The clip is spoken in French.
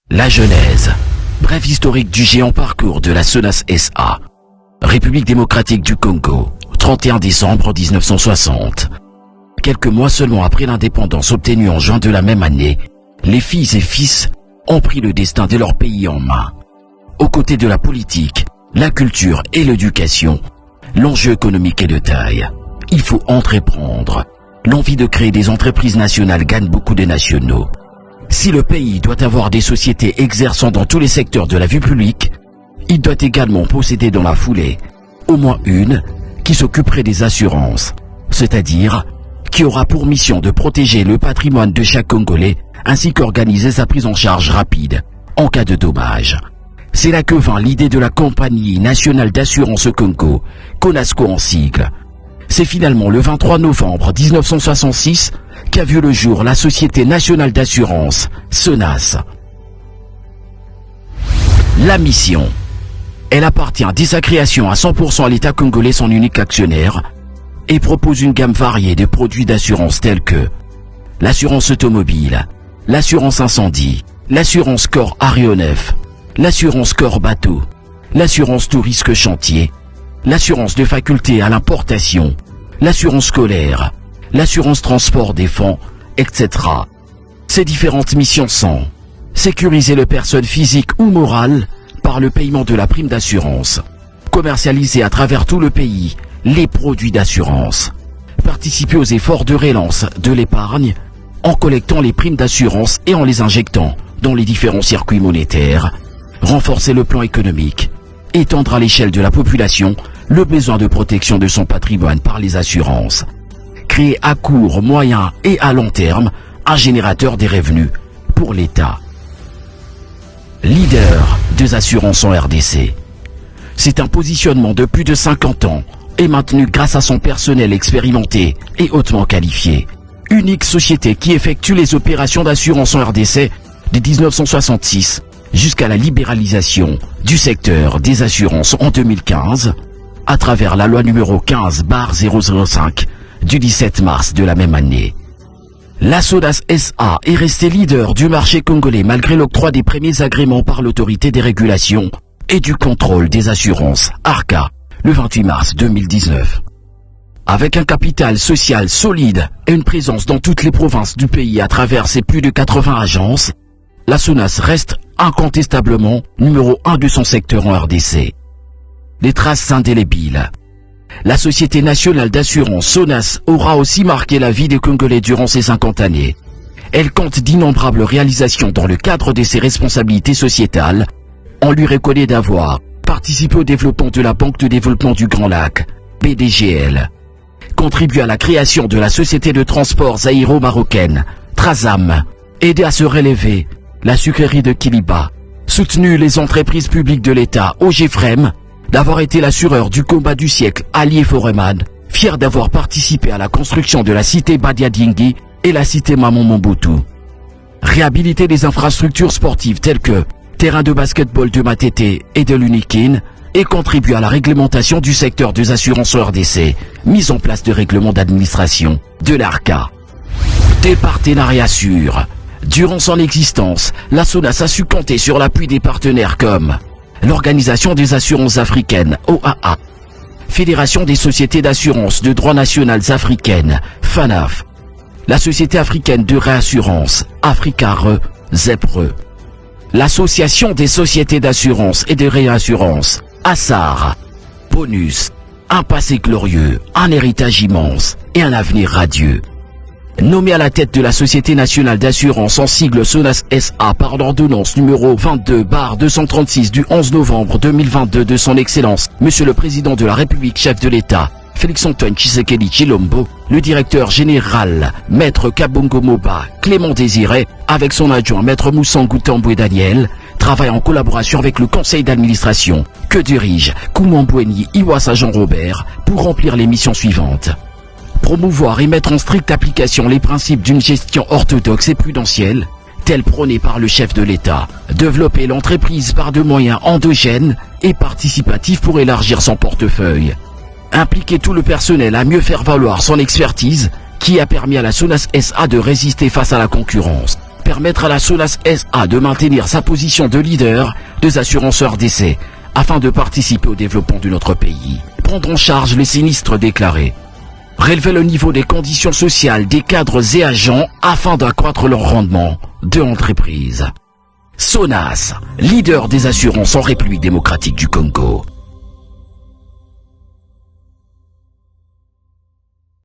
La genèse. Bref historique du géant parcours de la SONAS SA. République démocratique du Congo, 31 décembre 1960. Quelques mois seulement après l'indépendance obtenue en juin de la même année, les filles et fils ont pris le destin de leur pays en main. Aux côtés de la politique, la culture et l'éducation, l'enjeu économique est de taille. Il faut entreprendre. L'envie de créer des entreprises nationales gagne beaucoup de nationaux. Si le pays doit avoir des sociétés exerçant dans tous les secteurs de la vie publique, il doit également posséder dans la foulée au moins une qui s'occuperait des assurances, c'est-à-dire qui aura pour mission de protéger le patrimoine de chaque Congolais ainsi qu'organiser sa prise en charge rapide en cas de dommage. C'est là que vint l'idée de la Compagnie nationale d'assurance Congo, CONASCO en sigle. C'est finalement le 23 novembre 1966 qu'a vu le jour la Société nationale d'assurance, SONAS. La mission. Elle appartient dès sa création à 100% à l'État congolais, son unique actionnaire, et propose une gamme variée de produits d'assurance tels que l'assurance automobile, l'assurance incendie, l'assurance corps aéronef, l'assurance corps bateau, l'assurance tout risque chantier, l'assurance de faculté à l'importation, l'assurance scolaire, l'assurance transport des fonds, etc. Ces différentes missions sont sécuriser les personnes physiques ou morales par le paiement de la prime d'assurance, commercialiser à travers tout le pays les produits d'assurance, participer aux efforts de relance de l'épargne en collectant les primes d'assurance et en les injectant dans les différents circuits monétaires, renforcer le plan économique, étendre à l'échelle de la population le besoin de protection de son patrimoine par les assurances, créer à court, moyen et à long terme un générateur des revenus pour l'État. Leader des assurances en RDC. C'est un positionnement de plus de 50 ans et maintenu grâce à son personnel expérimenté et hautement qualifié. Unique société qui effectue les opérations d'assurance en RDC de 1966 jusqu'à la libéralisation du secteur des assurances en 2015 à travers la loi numéro 15/005 du 17 mars de la même année. La SONAS SA est restée leader du marché congolais malgré l'octroi des premiers agréments par l'autorité des régulations et du contrôle des assurances, ARCA, le 28 mars 2019. Avec un capital social solide et une présence dans toutes les provinces du pays à travers ses plus de 80 agences, la SONAS reste incontestablement numéro 1 de son secteur en RDC. Les traces indélébiles. La Société nationale d'assurance SONAS aura aussi marqué la vie des Congolais durant ces 50 années. Elle compte d'innombrables réalisations dans le cadre de ses responsabilités sociétales. On lui reconnaît d'avoir participé au développement de la Banque de développement du Grand Lac, BDGL, contribué à la création de la Société de transports aéro-marocaine, Trazam, aidé à se relever la sucrerie de Kiliba, soutenu les entreprises publiques de l'État, OGFREM, d'avoir été l'assureur du combat du siècle Ali Foreman, fier d'avoir participé à la construction de la cité Badiadingi et la cité Mamon Mobutu. Réhabiliter des infrastructures sportives telles que terrain de basketball de Matete et de l'Unikin et contribuer à la réglementation du secteur des assurances en RDC, mise en place de règlements d'administration de l'ARCA. Des partenariats sûrs. Durant son existence, la SONAS a su compter sur l'appui des partenaires comme l'Organisation des assurances africaines, OAA, Fédération des sociétés d'assurance de droit nationales africaines, FANAF, la Société africaine de réassurance, AFRICARE, ZEPRE, l'Association des sociétés d'assurance et de réassurance, ASAR, Bonus, un passé glorieux, un héritage immense et un avenir radieux. Nommé à la tête de la Société nationale d'assurance en sigle SONAS SA par l'ordonnance numéro 22/236 du 11 novembre 2022 de son Excellence, Monsieur le Président de la République, chef de l'État, Félix-Antoine Tshisekedi Tshilombo, le directeur général, Maître Kabongo Moba, Clément Désiré, avec son adjoint Maître Moussangu Tamboué Daniel, travaille en collaboration avec le conseil d'administration que dirige Koumamboueni Iwasa Jean-Robert pour remplir les missions suivantes. Promouvoir et mettre en stricte application les principes d'une gestion orthodoxe et prudentielle, tels prônés par le chef de l'État. Développer l'entreprise par de moyens endogènes et participatifs pour élargir son portefeuille. Impliquer tout le personnel à mieux faire valoir son expertise qui a permis à la SONAS SA de résister face à la concurrence. permettre à la Sonas SA de maintenir sa position de leader des assurances d'essai afin de participer au développement de notre pays. Prendre en charge les sinistres déclarés. Relever le niveau des conditions sociales des cadres et agents afin d'accroître leur rendement de l'entreprise. Sonas, leader des assurances en République démocratique du Congo.